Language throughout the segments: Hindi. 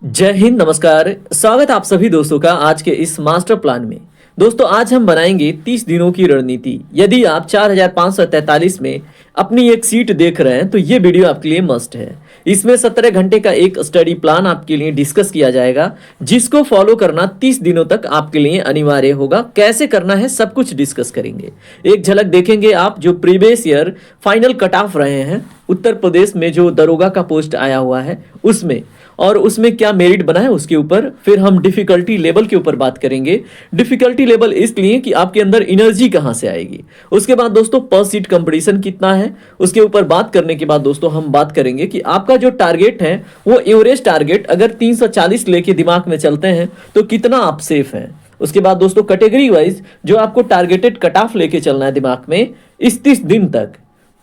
जय हिंद, नमस्कार। स्वागत आप सभी दोस्तों का आज के इस मास्टर प्लान में। दोस्तों, आज हम बनाएंगे 30 दिनों की रणनीति। यदि आप 4543 में अपनी एक सीट देख रहे हैं तो ये वीडियो आपके लिए मस्ट है। इसमें 17 घंटे का एक स्टडी प्लान आपके लिए डिस्कस किया जाएगा, जिसको फॉलो करना 30 दिनों तक आपके लिए अनिवार्य होगा। कैसे करना है सब कुछ डिस्कस करेंगे। एक झलक देखेंगे आप जो previous year final cut off रहे हैं उत्तर प्रदेश में, जो दरोगा का पोस्ट आया हुआ है उसमें, और उसमें क्या मेरिट बना है उसके ऊपर। फिर हम डिफिकल्टी लेवल के ऊपर बात करेंगे। डिफिकल्टी लेवल इसलिए कि आपके अंदर एनर्जी कहां से आएगी। उसके बाद दोस्तों पर सीट कंपटीशन कितना है, उसके ऊपर बात करने के बाद दोस्तों हम बात करेंगे कि आपका जो टारगेट है वो एवरेज टारगेट अगर 340 लेके दिमाग में चलते हैं तो कितना आप सेफ हैं। उसके बाद दोस्तों कैटेगरी वाइज जो आपको टारगेटेड कट ऑफ लेके चलना है दिमाग में इस 30 दिन तक,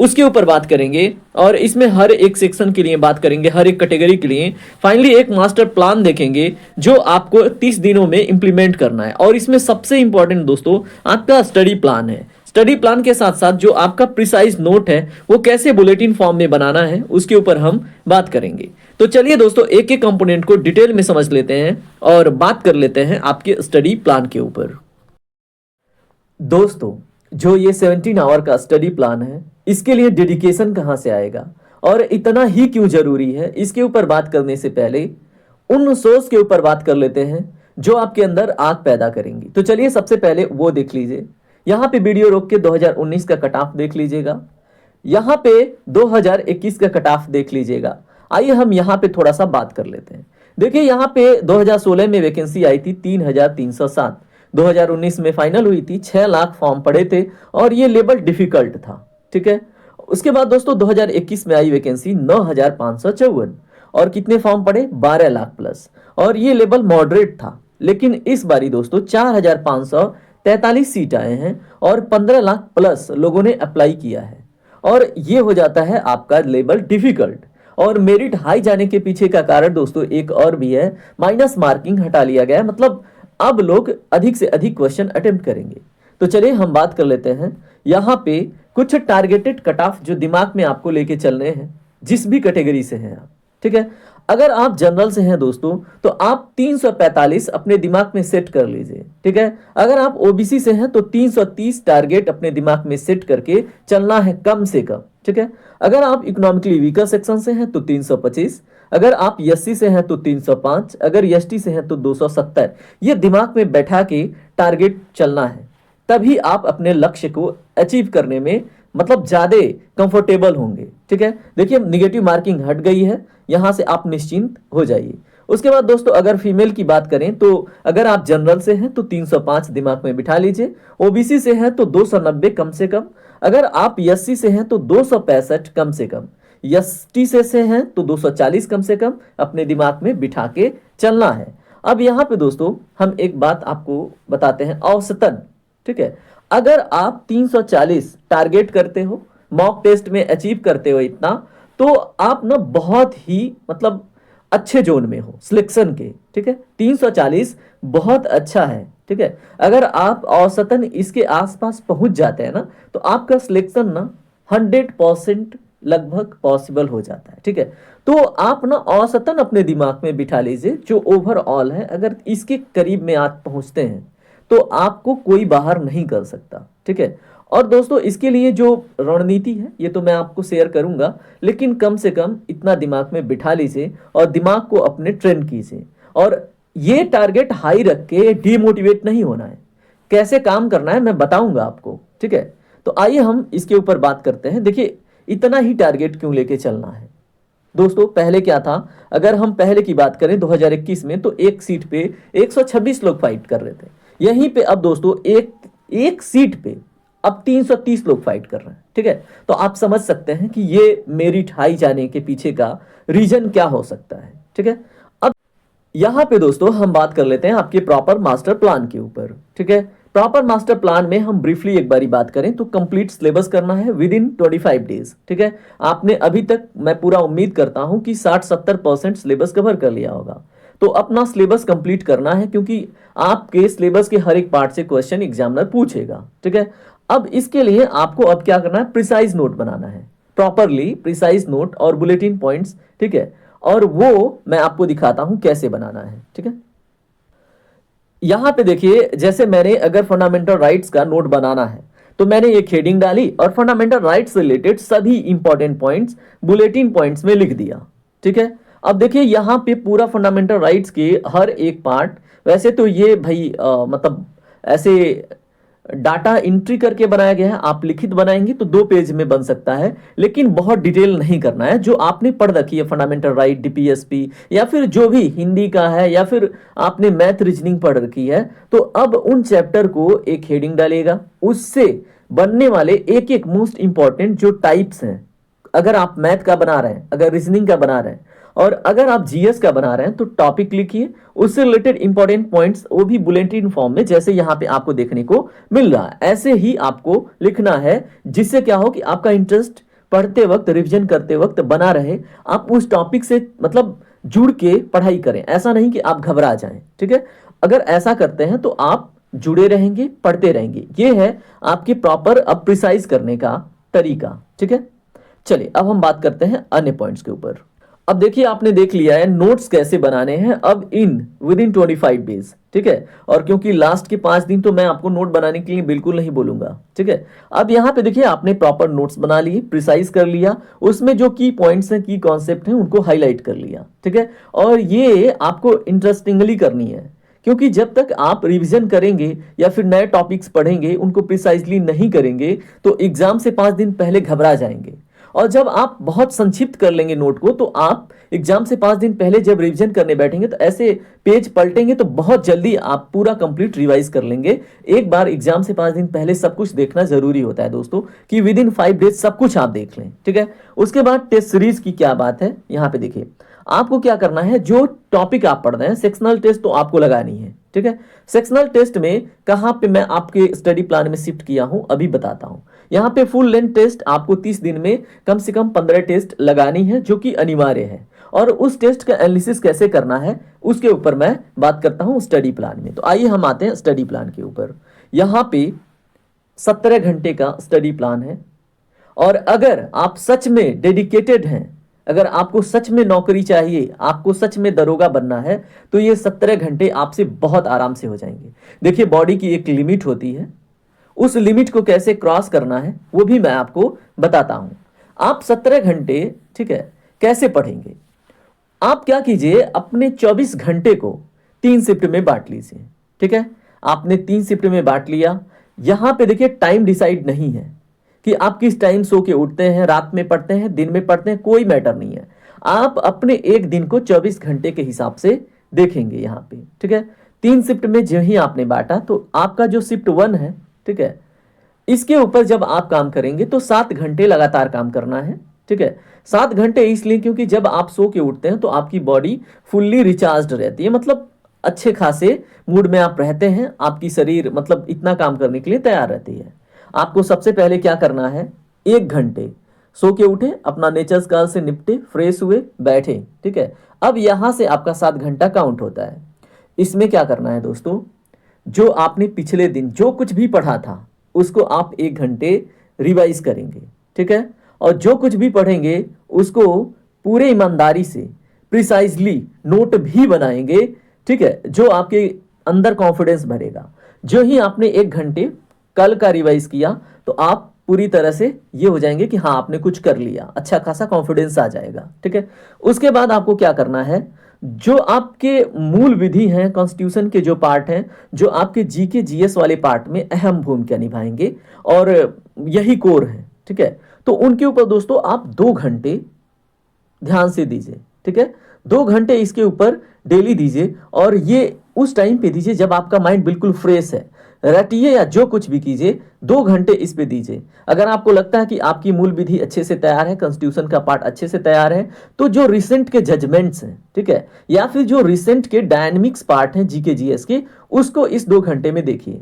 उसके ऊपर बात करेंगे। और इसमें हर एक सेक्शन के लिए बात करेंगे, हर एक कैटेगरी के लिए। फाइनली एक मास्टर प्लान देखेंगे जो आपको 30 दिनों में इंप्लीमेंट करना है। और इसमें सबसे इंपॉर्टेंट दोस्तों आपका स्टडी प्लान है। स्टडी प्लान के साथ साथ जो आपका प्रिसाइज नोट है वो कैसे बुलेटिन फॉर्म में बनाना है उसके ऊपर हम बात करेंगे। तो चलिए दोस्तों एक एक कंपोनेंट को डिटेल में समझ लेते हैं और बात कर लेते हैं आपके स्टडी प्लान के ऊपर। दोस्तों, जो ये 17 आवर का स्टडी प्लान है इसके लिए डेडिकेशन कहाँ से आएगा और इतना ही क्यों जरूरी है, इसके ऊपर बात करने से पहले उन सोर्स के ऊपर बात कर लेते हैं जो आपके अंदर आग पैदा करेंगी। तो चलिए सबसे पहले वो देख लीजिए। यहाँ पे वीडियो रोक के 2019 का कट ऑफ देख लीजिएगा, यहाँ पे 2021 का कट ऑफ देख लीजिएगा। आइए हम यहाँ पे थोड़ा सा बात कर लेते हैं। देखिए यहाँ पे 2016 में वैकेंसी आई थी 3307, 2019 में फाइनल हुई थी, 6 लाख फॉर्म पड़े थे और ये लेवल डिफिकल्ट था। ठीक है। उसके बाद दोस्तों 2021 में आई वैकेंसी 9554 और कितने फॉर्म पड़े 12 लाख प्लस, और ये लेवल मॉडरेट था। लेकिन इस बारी दोस्तों 4543 सीट आए हैं और 15 लाख प्लस लोगों ने अप्लाई किया है, और ये हो जाता है आपका लेवल डिफिकल्ट। और मेरिट हाई जाने के पीछे का कारण दोस्तों एक और भी है, माइनस मार्किंग हटा लिया गया है। मतलब अब लोग अधिक से अधिक क्वेश्चन अटेम्प्ट करेंगे। तो चलिए हम बात कर लेते हैं यहाँ पे कुछ टारगेटेड कट ऑफ जो दिमाग में आपको लेके चलने हैं जिस भी कैटेगरी से हैं आप। ठीक है। अगर आप जनरल से हैं दोस्तों तो आप 345 अपने दिमाग में सेट कर लीजिए। ठीक है। अगर आप ओबीसी से हैं तो 330 टारगेट अपने दिमाग में सेट करके चलना है कम से कम। ठीक है। अगर आप इकोनॉमिकली वीकर सेक्शन से हैं तो 325, अगर आप एससी से हैं तो 305, अगर एसटी से हैं तो 270। ये दिमाग में बैठा के टारगेट चलना है, तभी आप अपने लक्ष्य को अचीव करने में मतलब ज्यादा कंफर्टेबल होंगे। ठीक है। देखिए निगेटिव मार्किंग हट गई है, यहां से आप निश्चिंत हो जाइए। उसके बाद दोस्तों अगर फीमेल की बात करें तो अगर आप जनरल से हैं तो 305 दिमाग में बिठा लीजिए, ओबीसी से हैं तो 290 कम से कम, अगर आप एससी से हैं तो 265 कम से कम, एसटी से हैं तो 240 कम से कम अपने दिमाग में बिठा के चलना है। अब यहाँ पे दोस्तों हम एक बात आपको बताते हैं, औसतन। ठीक है। अगर आप 340 टारगेट करते हो, मॉक टेस्ट में अचीव करते हो इतना, तो आप ना बहुत ही मतलब अच्छे जोन में हो सिलेक्शन के। ठीक है। 340 बहुत अच्छा है। ठीक है। अगर आप औसतन इसके आसपास पहुंच जाते हैं ना तो आपका सिलेक्शन ना 100% लगभग पॉसिबल हो जाता है। ठीक है। तो आप ना औसतन अपने दिमाग में बिठा लीजिए जो ओवरऑल है, अगर इसके करीब में आप पहुंचते हैं तो आपको कोई बाहर नहीं कर सकता। ठीक है। और दोस्तों इसके लिए जो रणनीति है ये तो मैं आपको शेयर करूंगा, लेकिन कम से कम इतना दिमाग में बिठा लीजिए और दिमाग को अपने ट्रेन कीजिए। और ये टारगेट हाई रख के डीमोटिवेट नहीं होना है। कैसे काम करना है मैं बताऊंगा आपको। ठीक है। तो आइए हम इसके ऊपर बात करते हैं। देखिए इतना ही टारगेट क्यों लेके चलना है दोस्तों। पहले क्या था, अगर हम पहले की बात करें 2021 में तो एक सीट पे 126 लोग फाइट कर रहे थे। यहीं पे अब दोस्तों एक सीट पे अब 330 लोग फाइट कर रहे हैं। ठीक है। तो आप समझ सकते हैं कि ये मेरिट हाई जाने के पीछे का रीजन क्या हो सकता है। ठीक है। अब यहां पे दोस्तों हम बात कर लेते हैं आपके प्रॉपर मास्टर प्लान के ऊपर। ठीक है। प्रॉपर मास्टर प्लान में हम ब्रीफली एक बारी बात करें तो कंप्लीट सिलेबस करना है विद इन 25 डेज। ठीक है। आपने अभी तक मैं पूरा उम्मीद करता हूं कि 60-70% सिलेबस कवर कर लिया होगा। तो अपना सिलेबस कंप्लीट करना है क्योंकि आपके सिलेबस के हर एक पार्ट से क्वेश्चन एग्जामिनर पूछेगा। ठीक है। अब इसके लिए आपको अब क्या करना है, प्रिसाइज नोट बनाना है, प्रॉपरली प्रिसाइज नोट और बुलेटिन पॉइंट्स। ठीक है। और वो मैं आपको दिखाता हूं कैसे बनाना है। ठीक है, यहां पे देखिए, जैसे मैंने अगर फंडामेंटल राइट्स का नोट बनाना है तो मैंने एक हेडिंग डाली और फंडामेंटल राइट्स से रिलेटेड सभी इंपॉर्टेंट पॉइंट्स बुलेटिन पॉइंट्स में लिख दिया। ठीक है, अब देखिए यहां पे पूरा फंडामेंटल राइट्स के हर एक पार्ट, वैसे तो ये भाई मतलब ऐसे डाटा एंट्री करके बनाया गया है, आप लिखित बनाएंगे तो 2 पेज में बन सकता है, लेकिन बहुत डिटेल नहीं करना है। जो आपने पढ़ रखी है फंडामेंटल राइट, डीपीएसपी, या फिर जो भी हिंदी का है, या फिर आपने मैथ रीजनिंग पढ़ रखी है, तो अब उन चैप्टर को एक हेडिंग डालेगा, उससे बनने वाले एक एक मोस्ट इंपॉर्टेंट जो टाइप्स हैं, अगर आप मैथ का बना रहे हैं, अगर रीजनिंग का बना रहे हैं, और अगर आप जीएस का बना रहे हैं, तो टॉपिक लिखिए, उससे रिलेटेड इंपॉर्टेंट पॉइंट्स वो भी बुलेटिन फॉर्म में, जैसे यहां पे आपको देखने को मिल रहा है, ऐसे ही आपको लिखना है, जिससे क्या हो कि आपका इंटरेस्ट पढ़ते वक्त, रिवीजन करते वक्त बना रहे, आप उस टॉपिक से मतलब जुड़ के पढ़ाई करें, ऐसा नहीं कि आप घबरा जाएं। ठीक है, अगर ऐसा करते हैं तो आप जुड़े रहेंगे, पढ़ते रहेंगे। ये है आपके प्रॉपर अब प्रिसाइज करने का तरीका। ठीक है, चलिए अब हम बात करते हैं अन्य पॉइंट्स के ऊपर। अब देखिए, आपने देख लिया है नोट्स कैसे बनाने हैं अब विद इन 25 डेज। ठीक है, और क्योंकि लास्ट के 5 दिन तो मैं आपको नोट बनाने के लिए बिल्कुल नहीं बोलूंगा। ठीक है, अब यहाँ पे देखिए आपने प्रॉपर नोट्स बना लिए, प्रिसाइज कर लिया, उसमें जो की पॉइंट्स हैं, की कॉन्सेप्ट हैं, उनको हाईलाइट कर लिया। ठीक है, और ये आपको इंटरेस्टिंगली करनी है, क्योंकि जब तक आप रिवीजन करेंगे या फिर नए टॉपिक्स पढ़ेंगे, उनको प्रिसाइजली नहीं करेंगे, तो एग्जाम से 5 दिन पहले घबरा जाएंगे। और जब आप बहुत संक्षिप्त कर लेंगे नोट को, तो आप एग्जाम से 5 दिन पहले जब रिवीजन करने बैठेंगे तो ऐसे पेज पलटेंगे तो बहुत जल्दी आप पूरा कंप्लीट रिवाइज कर लेंगे। एक बार एग्जाम से 5 दिन पहले सब कुछ देखना जरूरी होता है दोस्तों, कि विद इन 5 डेज सब कुछ आप देख लें। ठीक है, उसके बाद टेस्ट सीरीज की क्या बात है, यहाँ पे देखिए आपको क्या करना है, जो टॉपिक आप पढ़ रहे हैं, सेक्शनल टेस्ट तो आपको लगानी है। ठीक है, सेक्शनल टेस्ट में कहां पे मैं आपके स्टडी प्लान में शिफ्ट किया हूं अभी बताता हूं। यहां पे फुल लेंथ टेस्ट आपको 30 दिन में कम से कम 15 टेस्ट लगानी है, जो कि अनिवार्य है, और उस टेस्ट का एनालिसिस कैसे करना है उसके ऊपर मैं बात करता हूं स्टडी प्लान में। तो आइए हम आते हैं स्टडी प्लान के ऊपर। यहां पे 17 घंटे का स्टडी प्लान है, और अगर आप सच में डेडिकेटेड हैं, अगर आपको सच में नौकरी चाहिए, आपको सच में दरोगा बनना है, तो ये 17 घंटे आपसे बहुत आराम से हो जाएंगे। देखिए, बॉडी की एक लिमिट होती है, उस लिमिट को कैसे क्रॉस करना है वो भी मैं आपको बताता हूं। आप 17 घंटे, ठीक है, कैसे पढ़ेंगे? आप क्या कीजिए, अपने 24 घंटे को 3 शिफ्ट में बांट लीजिए। ठीक है, आपने 3 शिफ्ट में बांट लिया। यहां पे देखिए टाइम डिसाइड नहीं है कि आप किस टाइम सो के उठते हैं, रात में पढ़ते हैं, दिन में पढ़ते हैं, कोई मैटर नहीं है। आप अपने एक दिन को 24 घंटे के हिसाब से देखेंगे यहाँ पे। ठीक है, 3 शिफ्ट में जो ही आपने बांटा, तो आपका जो शिफ्ट 1 है, ठीक है, इसके ऊपर जब आप काम करेंगे तो 7 घंटे लगातार काम करना है। ठीक है, 7 घंटे इसलिए क्योंकि जब आप सो के उठते हैं तो आपकी बॉडी फुल्ली रिचार्ज रहती है, मतलब अच्छे खासे मूड में आप रहते हैं, आपकी शरीर मतलब इतना काम करने के लिए तैयार रहती है। आपको सबसे पहले क्या करना है, 1 घंटे सो के उठे, अपना नेचर्स कॉल से निपटे, फ्रेश हुए, बैठे। ठीक है, अब यहां से आपका 7 घंटा काउंट होता है। इसमें क्या करना है दोस्तों, जो आपने पिछले दिन जो कुछ भी पढ़ा था उसको आप 1 घंटे रिवाइज करेंगे। ठीक है, और जो कुछ भी पढ़ेंगे उसको पूरे ईमानदारी से प्रिसाइजली नोट भी बनाएंगे। ठीक है, जो आपके अंदर कॉन्फिडेंस भरेगा। जो ही आपने 1 घंटे कल का रिवाइज किया तो आप पूरी तरह से ये हो जाएंगे कि हाँ आपने कुछ कर लिया, अच्छा खासा कॉन्फिडेंस आ जाएगा। ठीक है, उसके बाद आपको क्या करना है, जो आपके मूल विधि हैं, कॉन्स्टिट्यूशन के जो पार्ट हैं, जो आपके जीके जीएस वाले पार्ट में अहम भूमिका निभाएंगे और यही कोर है। ठीक है, तो उनके ऊपर दोस्तों आप 2 घंटे ध्यान से दीजिए। ठीक है, 2 घंटे इसके ऊपर डेली दीजिए, और ये उस टाइम पे दीजिए जब आपका माइंड बिल्कुल फ्रेश है। रटिए या जो कुछ भी कीजिए, 2 घंटे इस पे दीजिए। अगर आपको लगता है कि आपकी मूल विधि अच्छे से तैयार है, कॉन्स्टिट्यूशन का पार्ट अच्छे से तैयार है, तो जो रिसेंट के जजमेंट्स हैं, ठीक है, या फिर जो रिसेंट के डायनेमिक्स पार्ट हैं जीके जीएस के, उसको इस 2 घंटे में देखिए।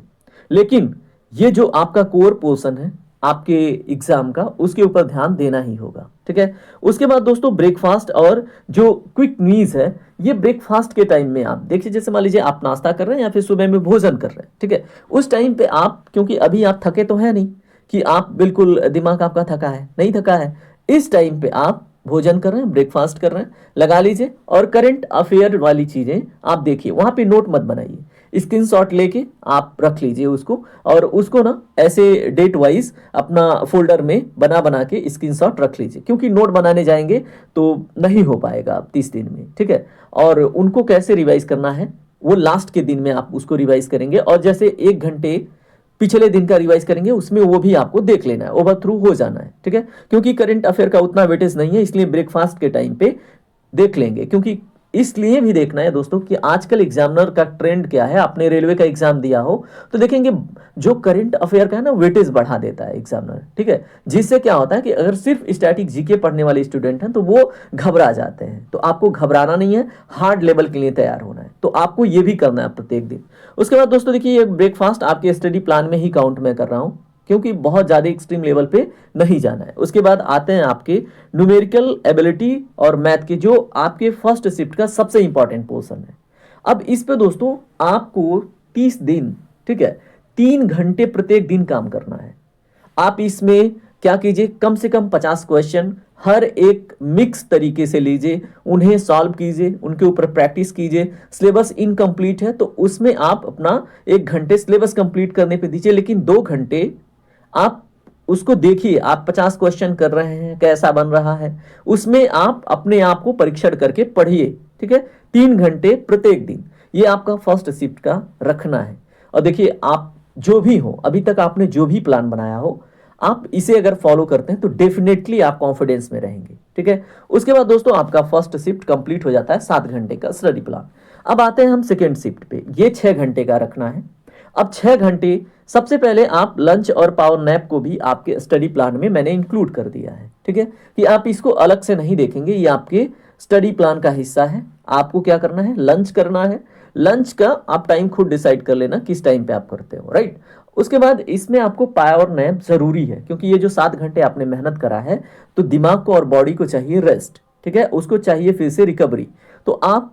लेकिन ये जो आपका कोर पोर्शन है आपके एग्जाम का, उसके ऊपर ध्यान देना ही होगा। ठीक है, उसके बाद दोस्तों ब्रेकफास्ट और जो क्विक मील्स है, ये ब्रेकफास्ट के टाइम में आप देखिए, जैसे मान लीजिए आप नाश्ता कर रहे हैं या फिर सुबह में भोजन कर रहे हैं। ठीक है, उस टाइम पे आप, क्योंकि अभी आप थके तो है नहीं कि आप बिल्कुल दिमाग आपका थका है, नहीं थका है, इस टाइम पे आप भोजन कर रहे हैं, ब्रेकफास्ट कर रहे हैं, लगा लीजिए और करंट अफेयर वाली चीज़ें आप देखिए, वहाँ पे नोट मत बनाइए, स्क्रीनशॉट लेके आप रख लीजिए उसको, और उसको ना ऐसे डेट वाइज अपना फोल्डर में बना बना के स्क्रीनशॉट रख लीजिए, क्योंकि नोट बनाने जाएंगे तो नहीं हो पाएगा आप 30 दिन में, ठीक है। और उनको कैसे रिवाइज करना है वो लास्ट के दिन में आप उसको रिवाइज करेंगे, और जैसे 1 घंटे पिछले दिन का रिवाइज करेंगे उसमें वो भी आपको देख लेना है, ओवर थ्रू हो जाना है, ठीक है। क्योंकि करंट अफेयर का उतना वेटेज नहीं है, इसलिए ब्रेकफास्ट के टाइम पे देख लेंगे। क्योंकि इसलिए भी देखना है दोस्तों कि आजकल एग्जामिनर का ट्रेंड क्या है, आपने रेलवे का एग्जाम दिया हो तो देखेंगे जो करंट अफेयर का है ना वेटेज बढ़ा देता है एग्जामिनर, ठीक है। जिससे क्या होता है कि अगर सिर्फ स्टैटिक जीके पढ़ने वाले स्टूडेंट हैं तो वो घबरा जाते हैं, तो आपको घबराना नहीं है, हार्ड लेवल के लिए तैयार होना है, तो आपको ये भी करना है प्रत्येक दिन। उसके बाद दोस्तों देखिए, ये ब्रेकफास्ट आपके स्टडी प्लान में ही काउंट मैं कर रहा हूँ, क्योंकि बहुत ज़्यादा एक्सट्रीम लेवल पे नहीं जाना है। उसके बाद आते हैं आपके न्यूमेरिकल एबिलिटी और मैथ के, जो आपके फर्स्ट शिफ्ट का सबसे इंपॉर्टेंट पोर्शन है। अब इस पे दोस्तों आपको 30 दिन, ठीक है, 3 घंटे प्रत्येक दिन काम करना है। आप इसमें क्या कीजिए, कम से कम 50 क्वेश्चन हर एक मिक्स तरीके से लीजिए, उन्हें सॉल्व कीजिए, उनके ऊपर प्रैक्टिस कीजिए। सिलेबस इनकम्प्लीट है तो उसमें आप अपना 1 घंटे सिलेबस कंप्लीट करने पे दीजिए, लेकिन 2 घंटे आप उसको देखिए, आप 50 क्वेश्चन कर रहे हैं, कैसा बन रहा है, उसमें आप अपने आप को परीक्षण करके पढ़िए, ठीक है। 3 घंटे प्रत्येक दिन, ये आपका फर्स्ट शिफ्ट का रखना है। और देखिए, आप जो भी हो, अभी तक आपने जो भी प्लान बनाया हो, आप इसे अगर फॉलो करते हैं तो डेफिनेटली आप कॉन्फिडेंस में रहेंगे, ठीक है। उसके बाद दोस्तों आपका फर्स्ट शिफ्ट कंप्लीट हो जाता है 7 घंटे का स्टडी प्लान। अब आते हैं हम सेकेंड शिफ्ट पे, ये 6 घंटे का रखना है। अब 6 घंटे सबसे पहले आप लंच और पावर नैप को भी आपके स्टडी प्लान में मैंने इंक्लूड कर दिया है, ठीक है, कि आप इसको अलग से नहीं देखेंगे, ये आपके स्टडी प्लान का हिस्सा है। आपको क्या करना है, लंच करना है। लंच का आप टाइम खुद डिसाइड कर लेना किस टाइम पे आप करते हो, राइट। उसके बाद इसमें आपको पावर नैप जरूरी है, क्योंकि ये जो 7 घंटे आपने मेहनत करा है तो दिमाग को और बॉडी को चाहिए रेस्ट, ठीक है, उसको चाहिए फिर से रिकवरी। तो आप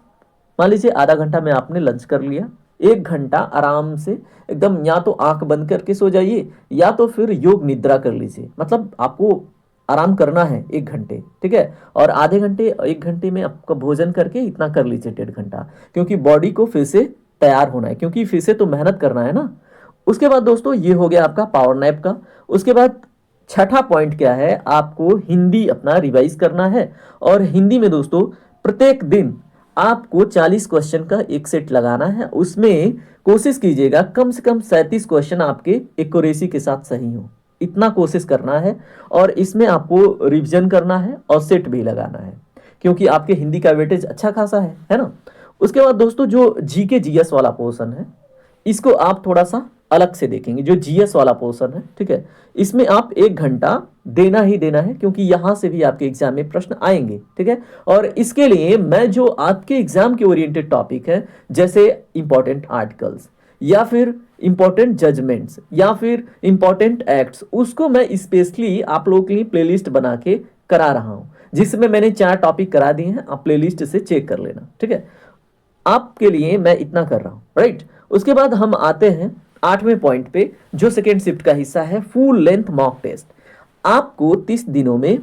मान लीजिए आधा घंटा में आपने लंच कर लिया, 1 घंटा आराम से एकदम या तो आंख बंद करके सो जाइए या तो फिर योग निद्रा कर लीजिए, मतलब आपको आराम करना है 1 घंटे, ठीक है। और आधे घंटे 1 घंटे में आपका भोजन करके इतना कर लीजिए 1.5 घंटा, क्योंकि बॉडी को फिर से तैयार होना है, क्योंकि फिर से तो मेहनत करना है ना। उसके बाद दोस्तों ये हो गया आपका पावर नैप का। उसके बाद छठा पॉइंट क्या है, आपको हिंदी अपना रिवाइज करना है। और हिंदी में दोस्तों प्रत्येक दिन आपको 40 क्वेश्चन का एक सेट लगाना है, उसमें कोशिश कीजिएगा कम से कम 37 क्वेश्चन आपके एक्यूरेसी के साथ सही हो, इतना कोशिश करना है। और इसमें आपको रिवीजन करना है और सेट भी लगाना है, क्योंकि आपके हिंदी का वेटेज अच्छा खासा है ना। उसके बाद दोस्तों जो जीके जीएस वाला पोर्शन है, इसको आप थोड़ा सा अलग से देखेंगे। जो जीएस वाला पोर्शन है, ठीक है, इसमें आप 1 घंटा देना ही देना है, क्योंकि यहां से भी आपके एग्जाम में प्रश्न आएंगे, ठीक है। और इसके लिए मैं जो आपके एग्जाम के ओरिएंटेड टॉपिक है, जैसे इंपॉर्टेंट आर्टिकल्स या फिर इंपॉर्टेंट जजमेंट्स या फिर इंपॉर्टेंट एक्ट्स, उसको मैं स्पेशली आप लोगों के लिए प्लेलिस्ट बना के करा रहा हूं, जिसमें मैंने 4 टॉपिक करा दिए हैं, आप प्लेलिस्ट से चेक कर लेना, ठीक है। आपके लिए मैं इतना कर रहा हूं, राइट। उसके बाद हम आते हैं 8वें पॉइंट पे, जो सेकेंड शिफ्ट का हिस्सा है, फुल लेंथ मॉक टेस्ट। आपको 30 दिनों में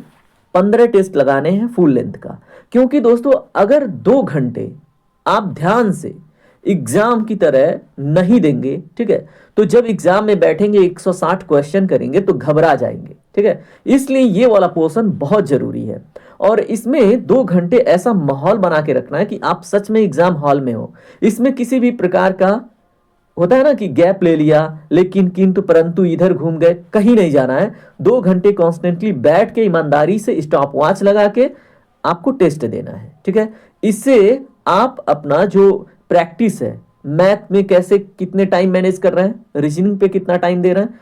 15 टेस्ट लगाने हैं फुल लेंथ का, क्योंकि दोस्तों अगर 2 घंटे आप ध्यान से एग्जाम की तरह नहीं देंगे, ठीक है, तो जब एग्जाम में बैठेंगे 160 क्वेश्चन करेंगे तो घबरा जाएंगे, ठीक है। इसलिए ये वाला पोर्शन बहुत जरूरी है। और इसमें 2 घंटे ऐसा माहौल बना के रखना है कि आप सच में एग्जाम हॉल में हो। इसमें किसी भी प्रकार का होता है ना कि गैप ले लिया, लेकिन किंतु परंतु इधर घूम गए, कहीं नहीं जाना है। 2 घंटे कॉन्स्टेंटली बैठ के ईमानदारी से स्टॉप वॉच लगा के आपको टेस्ट देना है, ठीक है। इससे आप अपना जो प्रैक्टिस है, मैथ में कैसे कितने टाइम मैनेज कर रहे हैं, रीजनिंग पे कितना टाइम दे रहे हैं,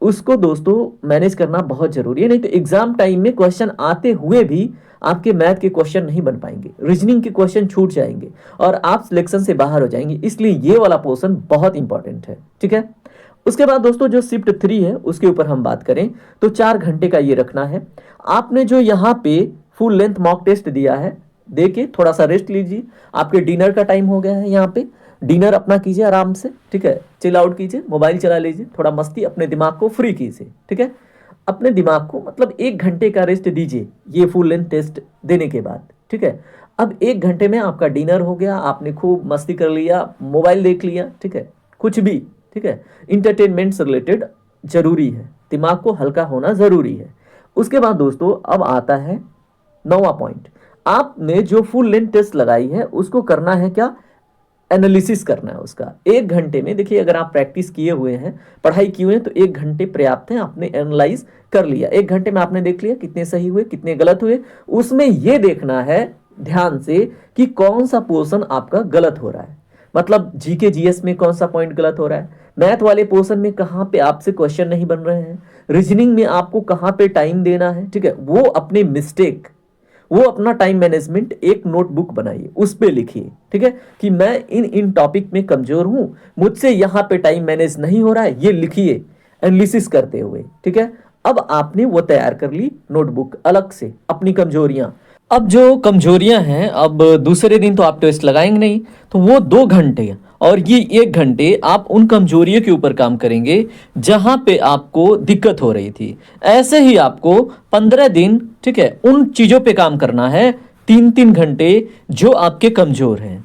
उसको दोस्तों मैनेज करना बहुत जरूरी है। नहीं तो एग्जाम टाइम में क्वेश्चन आते हुए भी आपके मैथ के क्वेश्चन नहीं बन पाएंगे, रीजनिंग के क्वेश्चन छूट जाएंगे और आप सिलेक्शन से बाहर हो जाएंगे। इसलिए ये वाला पोर्शन बहुत इंपॉर्टेंट है, ठीक है। उसके बाद दोस्तों जो शिफ्ट 3 है उसके ऊपर हम बात करें तो 4 घंटे का ये रखना है। आपने जो यहाँ पे फुल लेंथ मॉक टेस्ट दिया है, देके थोड़ा सा रेस्ट लीजिए। आपके डिनर का टाइम हो गया है, यहाँ पे डिनर अपना कीजिए आराम से, ठीक है, चिल आउट कीजिए, मोबाइल चला लीजिए, थोड़ा मस्ती, अपने दिमाग को फ्री कीजिए, ठीक है। अपने दिमाग को मतलब 1 घंटे का रेस्ट दीजिए ये फुल लेंथ टेस्ट देने के बाद, ठीक है। अब 1 घंटे में आपका डिनर हो गया, आपने खूब मस्ती कर लिया, मोबाइल देख लिया, ठीक है, कुछ भी, ठीक है, इंटरटेनमेंट से रिलेटेड जरूरी है, दिमाग को हल्का होना जरूरी है। उसके बाद दोस्तों अब आता है 9वां पॉइंट। आपने जो फुल लेंथ टेस्ट लगाई है उसको करना है क्या, एनालिसिस करना है उसका। 1 घंटे में देखिए, अगर आप प्रैक्टिस किए हुए हैं, पढ़ाई किए हुए हैं, तो 1 घंटे पर्याप्त है। आपने एनालाइज कर लिया, 1 घंटे में आपने देख लिया कितने सही हुए कितने गलत हुए। उसमें यह देखना है ध्यान से कि कौन सा पोर्शन आपका गलत हो रहा है, मतलब जीके जीएस में कौन सा पॉइंट गलत हो रहा है, मैथ वाले पोर्शन में कहाँ पे आपसे क्वेश्चन नहीं बन रहे हैं, रीजनिंग में आपको कहाँ पे टाइम देना है, ठीक है, वो अपने मिस्टेक, वो अपना टाइम मैनेजमेंट एक नोटबुक बनाइए, उस पे लिखिए, ठीक है, कि मैं इन इन टॉपिक में कमजोर हूं, मुझसे यहाँ पे टाइम मैनेज नहीं हो रहा है, ये लिखिए एनालिसिस करते हुए, ठीक है। अब आपने वो तैयार कर ली नोटबुक अलग से अपनी कमजोरियां। अब जो कमजोरियां हैं, अब दूसरे दिन तो आप टेस्ट लगाएंगे नहीं, तो वो 2 घंटे और ये 1 घंटे आप उन कमजोरियों के ऊपर काम करेंगे जहां पे आपको दिक्कत हो रही थी। ऐसे ही आपको 15 दिन, ठीक है, उन चीजों पे काम करना है 3-3 घंटे जो आपके कमजोर हैं।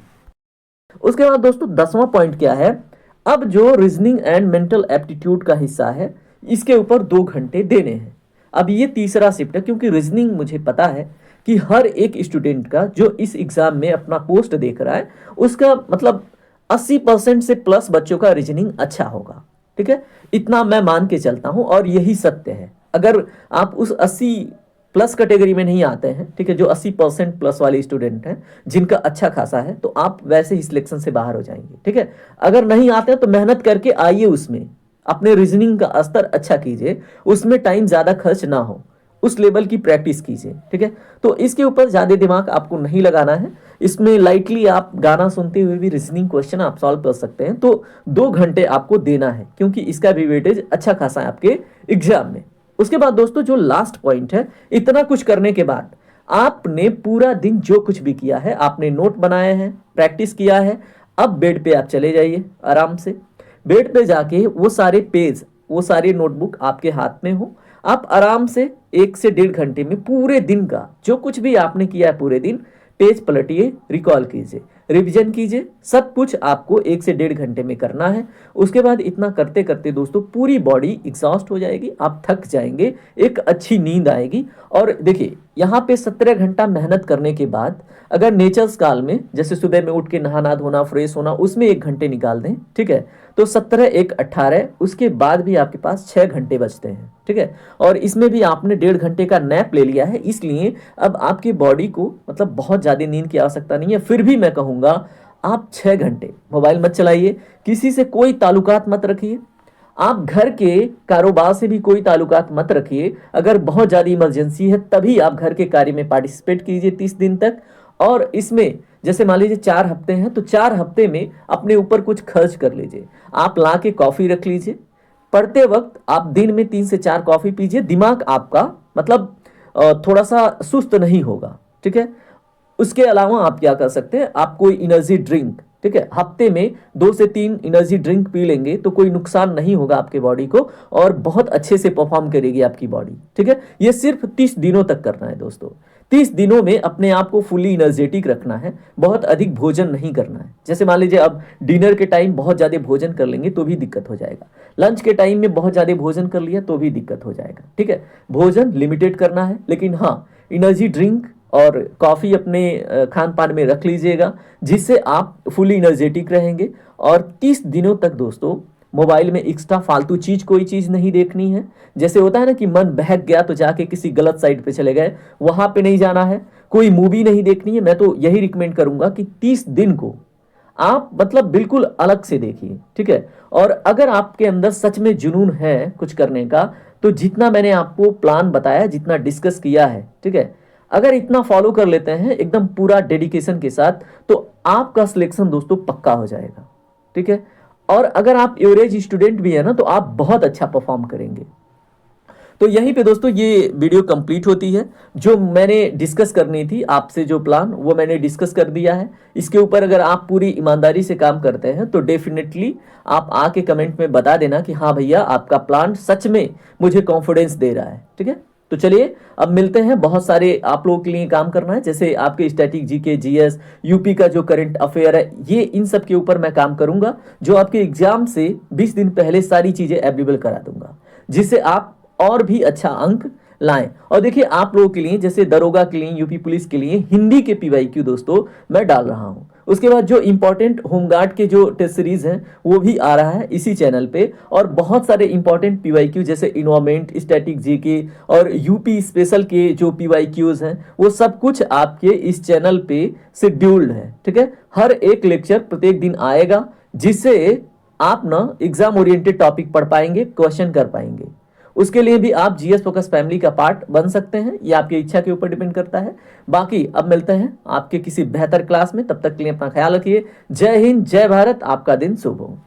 उसके बाद दोस्तों 10वां पॉइंट क्या है, अब जो रीजनिंग एंड मेंटल एप्टीट्यूड का हिस्सा है इसके ऊपर 2 घंटे देने हैं। अब ये तीसरा शिफ्ट है, क्योंकि रीजनिंग मुझे पता है कि हर एक स्टूडेंट का जो इस एग्जाम में अपना पोस्ट देख रहा है उसका मतलब 80% से प्लस बच्चों का रीजनिंग अच्छा होगा, ठीक है, इतना मैं मान के चलता हूं और यही सत्य है। अगर आप उस 80 प्लस कैटेगरी में नहीं आते हैं, ठीक है, जो 80% प्लस वाले स्टूडेंट हैं जिनका अच्छा खासा है, तो आप वैसे ही सिलेक्शन से बाहर हो जाएंगे, ठीक है। अगर नहीं आते हैं तो मेहनत करके आइए, उसमें अपने रीजनिंग का स्तर अच्छा कीजिए, उसमें टाइम ज़्यादा खर्च ना हो, उस लेवल की प्रैक्टिस कीजिए, ठीक है। तो इसके ऊपर ज़्यादा दिमाग आपको नहीं लगाना है, इसमें लाइटली आप गाना सुनते हुए भी रीजनिंग क्वेश्चन आप सॉल्व कर सकते हैं। तो 2 घंटे आपको देना है, क्योंकि इसका भी वेटेज अच्छा खासा है आपके एग्जाम में। उसके बाद दोस्तों जो लास्ट पॉइंट है, इतना कुछ करने के बाद आपने पूरा दिन जो कुछ भी किया है, आपने नोट बनाए हैं, प्रैक्टिस किया है, अब बेड पे आप चले जाइए आराम से। बेड पे जाके वो सारे पेज, वो सारी नोटबुक आपके हाथ में हो, आप आराम से 1 से 1.5 घंटे में पूरे दिन का जो कुछ भी आपने किया है पूरे दिन, पेज पलटिए, रिकॉल कीजिए, रिवीजन कीजिए, सब कुछ आपको 1 से 1.5 घंटे में करना है। उसके बाद इतना करते करते दोस्तों पूरी बॉडी एग्जॉस्ट हो जाएगी, आप थक जाएंगे, एक अच्छी नींद आएगी। और देखिए यहाँ पे 17 घंटा मेहनत करने के बाद अगर नेचर्स काल में जैसे सुबह में उठ के नहाना धोना फ्रेश होना उसमें 1 घंटे निकाल दें, ठीक है, तो 17 1 18, उसके बाद भी आपके पास 6 घंटे बचते हैं, ठीक है। और इसमें भी आपने 1.5 घंटे का नैप ले लिया है, इसलिए अब आपकी बॉडी को मतलब बहुत ज़्यादा नींद की आवश्यकता नहीं है। फिर भी मैं कहूँगा आप 6 घंटे मोबाइल मत चलाइए, किसी से कोई ताल्लुकात मत रखिए, आप घर के कारोबार से भी कोई ताल्लुकात मत रखिए। अगर बहुत ज़्यादा इमरजेंसी है तभी आप घर के कार्य में पार्टिसिपेट कीजिए 30 दिन तक। और इसमें जैसे मान लीजिए 4 हफ्ते हैं तो 4 हफ्ते में अपने ऊपर कुछ खर्च कर लीजिए, आप ला के कॉफ़ी रख लीजिए, पढ़ते वक्त आप दिन में 3 से 4 कॉफ़ी पीजिए, दिमाग आपका मतलब थोड़ा सा सुस्त नहीं होगा, ठीक है। उसके अलावा आप क्या कर सकते हैं, आप कोई एनर्जी ड्रिंक, ठीक है, हफ्ते में 2 से 3 एनर्जी ड्रिंक पी लेंगे तो कोई नुकसान नहीं होगा आपके बॉडी को और बहुत अच्छे से परफॉर्म करेगी आपकी बॉडी, ठीक है। ये सिर्फ 30 दिनों तक करना है दोस्तों। 30 दिनों में अपने आप को फुली एनर्जेटिक रखना है, बहुत अधिक भोजन नहीं करना है। जैसे मान लीजिए अब डिनर के टाइम बहुत ज़्यादा भोजन कर लेंगे तो भी दिक्कत हो जाएगा, लंच के टाइम में बहुत ज़्यादा भोजन कर लिया तो भी दिक्कत हो जाएगा, ठीक है। भोजन लिमिटेड करना है, लेकिन हाँ एनर्जी ड्रिंक और कॉफ़ी अपने खान पान में रख लीजिएगा, जिससे आप फुली एनर्जेटिक रहेंगे। और 30 दिनों तक दोस्तों मोबाइल में एक्स्ट्रा फालतू चीज़ कोई चीज़ नहीं देखनी है। जैसे होता है ना कि मन बहक गया तो जाके किसी गलत साइट पे चले गए, वहाँ पे नहीं जाना है, कोई मूवी नहीं देखनी है। मैं तो यही रिकमेंड करूँगा कि 30 दिन को आप मतलब बिल्कुल अलग से देखिए, ठीक है। और अगर आपके अंदर सच में जुनून है कुछ करने का, तो जितना मैंने आपको प्लान बताया, जितना डिस्कस किया है, ठीक है, अगर इतना फॉलो कर लेते हैं एकदम पूरा डेडिकेशन के साथ, तो आपका सिलेक्शन दोस्तों पक्का हो जाएगा, ठीक है। और अगर आप एवरेज स्टूडेंट भी है ना तो आप बहुत अच्छा परफॉर्म करेंगे। तो यहीं पे दोस्तों ये वीडियो कंप्लीट होती है। जो मैंने डिस्कस करनी थी आपसे, जो प्लान, वो मैंने डिस्कस कर दिया है। इसके ऊपर अगर आप पूरी ईमानदारी से काम करते हैं तो डेफिनेटली आप आके कमेंट में बता देना कि हाँ भैया आपका प्लान सच में मुझे कॉन्फिडेंस दे रहा है। ठीक है, तो चलिए अब मिलते हैं। बहुत सारे आप लोगों के लिए काम करना है, जैसे आपके स्टैटिक जीके, जीएस, यूपी का जो करंट अफेयर है, ये इन सब के ऊपर मैं काम करूंगा, जो आपके एग्जाम से 20 दिन पहले सारी चीजें अवेलेबल करा दूंगा, जिससे आप और भी अच्छा अंक लाएं। और देखिए आप लोगों के लिए, जैसे दरोगा के लिए, यूपी पुलिस के लिए हिंदी के पीवाईक्यू दोस्तों मैं डाल रहा हूं। उसके बाद जो इंपॉर्टेंट होमगार्ड के जो टेस्ट सीरीज हैं वो भी आ रहा है इसी चैनल पे, और बहुत सारे इंपॉर्टेंट पीवाईक्यू जैसे इन्वायरमेंट, स्टैटिक जीके और यूपी स्पेशल के जो पीवाईक्यूज हैं वो सब कुछ आपके इस चैनल पे शेड्यूल्ड है। ठीक है, हर एक लेक्चर प्रत्येक दिन आएगा, जिससे आप ना एग्जाम ओरिएंटेड टॉपिक पढ़ पाएंगे, क्वेश्चन कर पाएंगे। उसके लिए भी आप जीएस फोकस फैमिली का पार्ट बन सकते हैं, ये आपकी इच्छा के ऊपर डिपेंड करता है। बाकी अब मिलते हैं आपके किसी बेहतर क्लास में, तब तक के लिए अपना ख्याल रखिए। जय हिंद, जय भारत, आपका दिन शुभ हो।